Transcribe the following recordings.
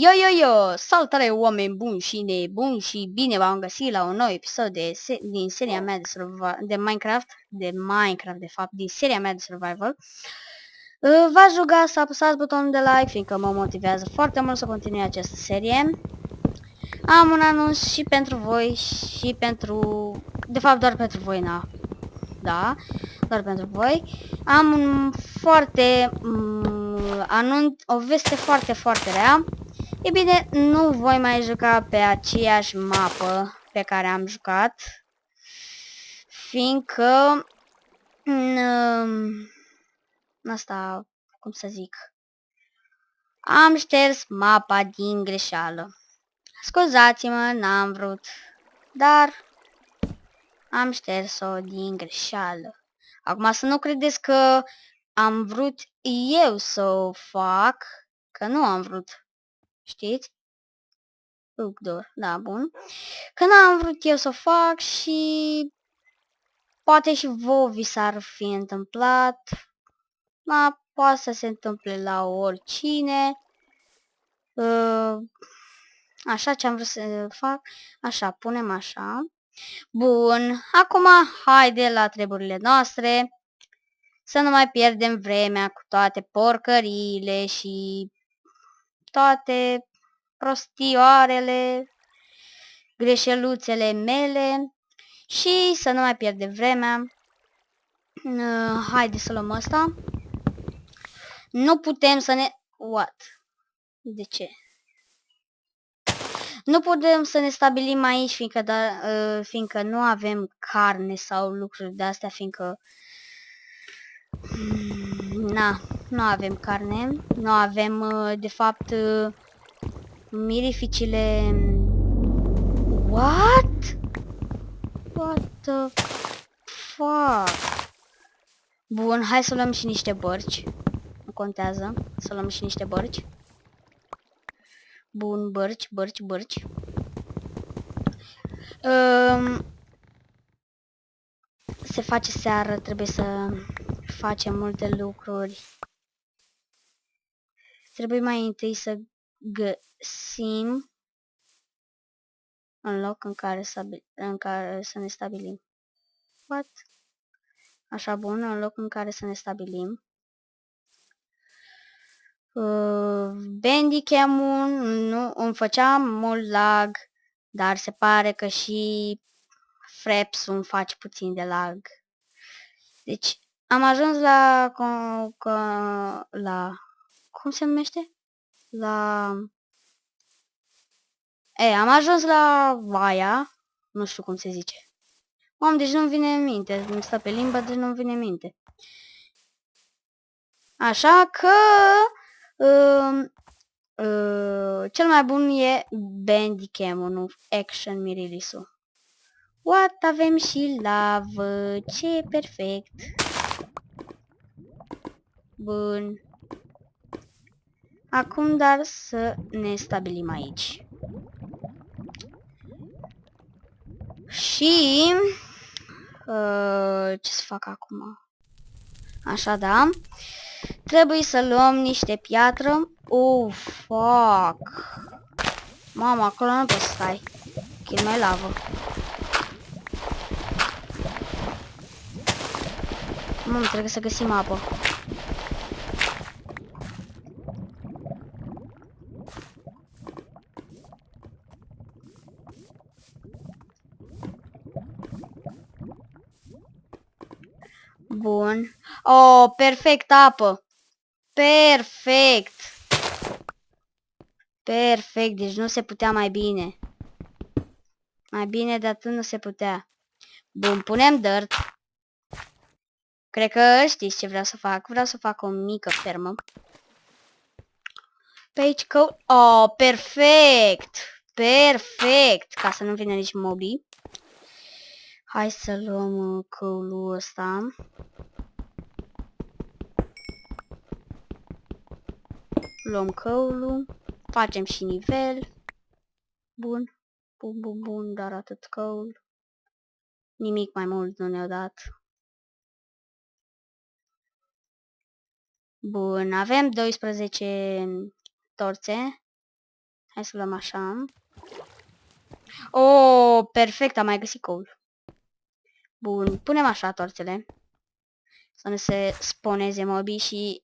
Yo, yo, yo! Salutare oameni buni și nebuni și bine v-am găsit la un nou episod din seria mea de Minecraft, de fapt, din seria mea de survival. V-aș ruga să apăsați butonul de like, fiindcă mă motivează foarte mult să continui această serie. Am un anunț și pentru voi și pentru... De fapt, doar pentru voi, da, doar pentru voi. Am un o veste foarte rea. E bine, nu voi mai juca pe aceeași mapă pe care am jucat, fiindcă asta, cum să zic, am șters mapa din greșeală. Scuzați-mă, n-am vrut, dar am șters-o din greșeală. Acum să nu credeți că am vrut eu să o fac, că nu am vrut, știți? Da, bun. Că n-am vrut eu să o fac și poate și vouă vi s-ar fi întâmplat. Da, poate să se întâmple la oricine. Așa ce am vrut să fac. Așa, punem așa. Bun, acum haide la treburile noastre. Să nu mai pierdem vremea cu toate porcăriile și toate prostioarele, greșeluțele mele. Și să nu mai pierdem vremea. Haide să luăm asta. Nu putem să ne... What? De ce? Nu putem să ne stabilim aici, fiindcă nu avem carne sau lucruri de astea, fiindcă... nu avem carne. Nu avem, de fapt, mirificile... What? What the fuck? Bun, hai să luăm și niște bărci. Nu contează. Să luăm și niște bărci. Bun, bărci. Se face seară, trebuie să facem multe lucruri. Trebuie mai întâi să găsim un loc în care să ne stabilim. What? Așa, bun, un loc în care să ne stabilim. Bandicam-ul nu îmi făcea mult lag, dar se pare că și Fraps îmi face puțin de lag. Deci am ajuns la cum se numește? Am ajuns la aia, nu știu cum se zice. Deci nu-mi vine în minte, îmi stă pe limba, deci nu-mi vine în minte. Așa că cel mai bun e Bandicam-ul, nu Action Mirilisu. What? Avem și lavă, ce perfect. Bun. Acum dar să ne stabilim aici. Și ce să fac acum? Așa, da. Trebuie să luăm niște piatră. Oh, fuck. Mama, acolo nu poți să stai. Că e mai lavă. Mamă, trebuie să găsim apă. Bun. Oh, perfect apă. Perfect. Perfect, deci nu se putea mai bine. Mai bine de atât nu se putea. Bun, punem dirt. Cred că știți ce vreau să fac. Vreau să fac o mică fermă. Page code. Oh, perfect. Perfect. Ca să nu vină nici mobii. Hai să luăm coal-ul ăsta. Luăm coal-ul. Facem și nivel. Bun. Bun, dar atât coal. Nimic mai mult nu ne-a dat. Bun, avem 12 torțe. Hai să luăm așa. Oh, perfect, am mai găsit coal. Bun, punem așa torțele. Să nu se sponeze mobii și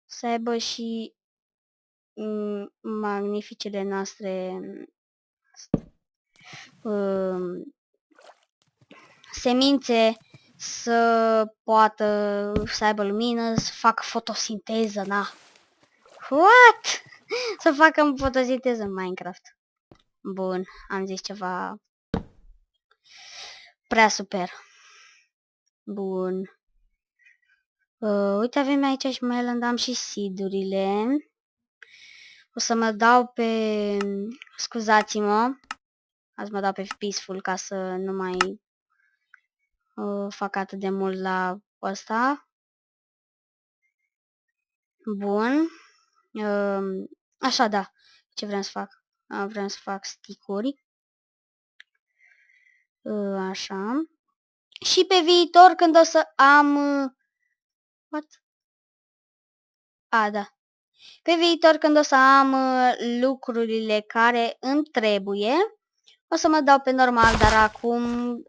să aibă și magnificele noastre semințe să poată să aibă lumină, să facă fotosinteză, na. What? Să facă fotosinteză în Minecraft. Bun, am zis ceva prea super. Bun. Uite, avem aici și mai am și seed-urile. O să mă dau pe... Scuzați-mă. Azi mă dau pe peaceful ca să nu mai fac atât de mult la ăsta. Bun. Așa, da. Ce vreau să fac? Vreau să fac stick-uri. Așa. Și pe viitor, când o să am... What? Da. Pe viitor, când o să am lucrurile care îmi trebuie, o să mă dau pe normal, dar acum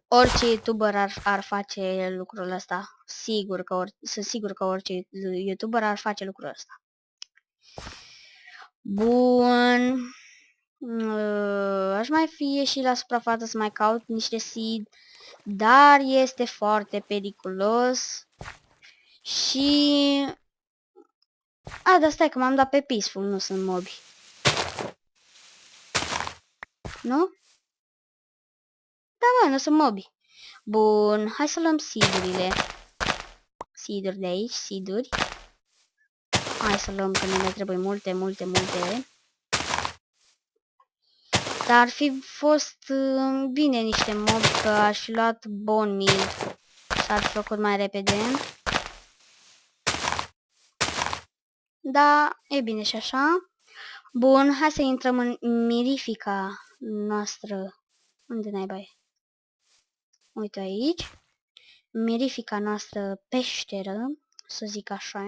orice YouTuber ar face lucrul ăsta. Sunt sigur că orice YouTuber ar face lucrul ăsta. Bun. Aș mai fi și la suprafață să mai caut niște seed, dar este foarte periculos. Și... dar stai că m-am dat pe peaceful, nu sunt mobi. Nu? Da, mă, nu sunt mobi. Bun, hai să luăm seed-urile. Seed-uri de aici, seed-uri. Hai să luăm, că ne trebuie multe. Dar ar fi fost bine niște mobi, că aș fi luat bone meal. S-ar fi făcut mai repede. Da, e bine și așa. Bun, hai să intrăm în mirifica noastră. Unde naiba e? Uite aici. Mirifica noastră peșteră, să zic așa.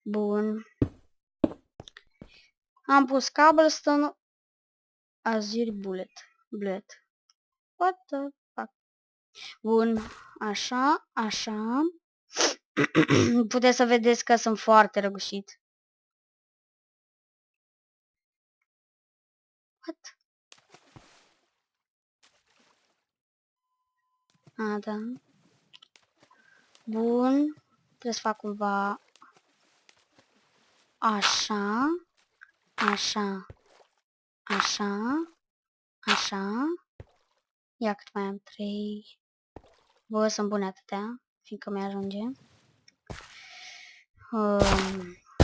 Bun. Am pus cobblestone, azure bullet. What the fuck? Bun, așa. Puteți să vedeți că sunt foarte răgușit. What? Da. Bun. Trebuie să fac cumva așa. Ia cât mai am 3. Bă, sunt bune atâtea, fiindcă mi-ajunge.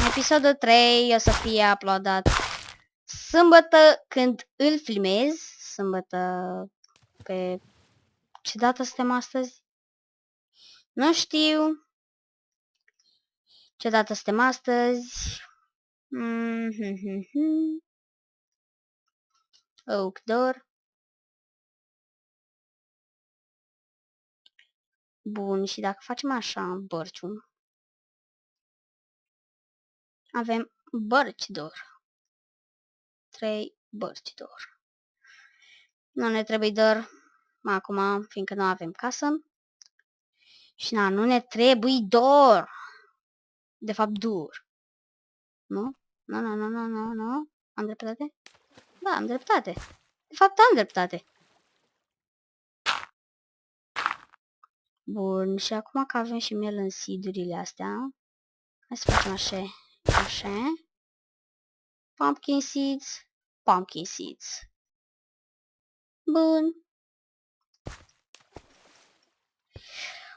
Episodul 3 o să fie uploadat sâmbătă când îl filmez. Sâmbătă pe... Ce dată suntem astăzi? Nu știu. Ce dată suntem astăzi? Oak door. Bun, și dacă facem așa, bărciul, avem bărci door. 3 bărci door. Nu ne trebuie doar acum, fiindcă nu avem casă. Și nu ne trebuie doar. De fapt, dur. Nu? Nu. Am dreptate? Da, am dreptate. De fapt, am dreptate. Bun, și acum că avem și miel în seed-urile astea, hai să facem așa. Pumpkin seeds.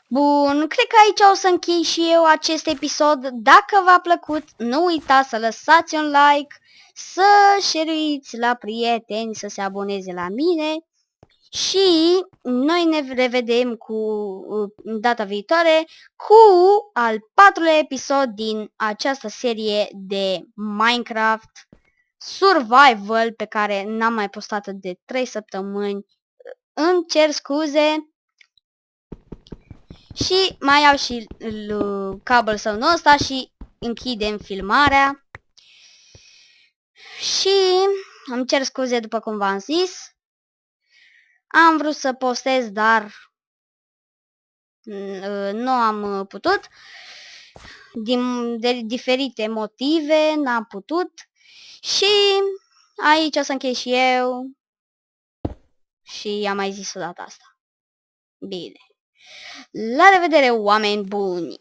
Bun, cred că aici o să închei și eu acest episod. Dacă v-a plăcut, nu uitați să lăsați un like, să share-uiți la prieteni, să se aboneze la mine. Și noi ne revedem cu data viitoare cu al 4-lea episod din această serie de Minecraft Survival pe care n-am mai postat de 3 săptămâni. Îmi cer scuze. Și mai iau și cobblestone-ul ăsta și închidem filmarea. Și îmi cer scuze după cum v-am zis. Am vrut să postez, dar nu am putut. De diferite motive n-am putut. Și aici o să închei și eu. Și am mai zis o dată asta. Bine. La revedere, oameni buni!